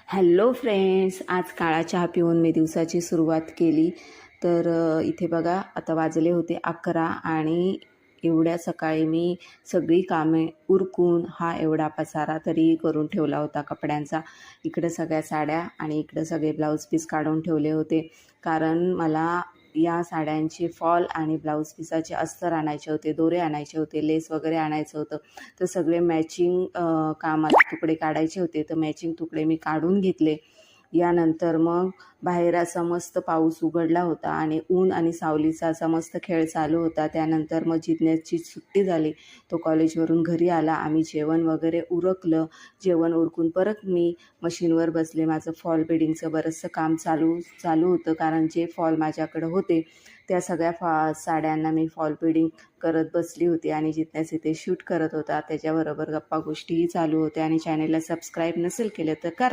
Hello friends, आज काळा चहा पिऊन मी दिवसाची सुरुवात केली. तर इथे बघा आता वाजले होते 11 आणि एवढ्या सकाळी मी सगळी कामे उरकून हा एवढा पसारा तरी करून ठेवला होता कपड्यांचा. इकडं सगळ्या साड्या आणि इकडं सगळे ब्लाऊज पीस काढून ठेवले होते, कारण मला या साड्यांचे फॉल आणि ब्लाऊज पीसाचे अस्तर आणायचे होते, दोरे आणायचे होते, लेस वगैरे आणायचं होतं. तर सगळे मॅचिंग कामाचे तुकडे काढायचे होते, तर मॅचिंग तुकडे मी काढून घेतले. यानंतर मग बाहेर असा मस्त पाऊस उघडला होता आणि ऊन आणि सावलीचा असा मस्त खेळ चालू होता. त्यानंतर मग जिज्ञेसची सुट्टी झाली, तो कॉलेजवरून घरी आला. आम्ही जेवण वगैरे उरकलं. जेवण उरकून परत मी मशीनवर बसले. माझं फॉल बेडिंगचं बरंचसं काम चालू होतं, कारण जे फॉल माझ्याकडं होते त्या सगळ्या साड्यांना मी फॉल बेडिंग करत बसली होती आणि जिज्ञेस इथे शूट करत होता. त्याच्याबरोबर गप्पा गोष्टीही चालू होत्या. आणि चॅनेलला सबस्क्राईब नसेल केलं तर करा.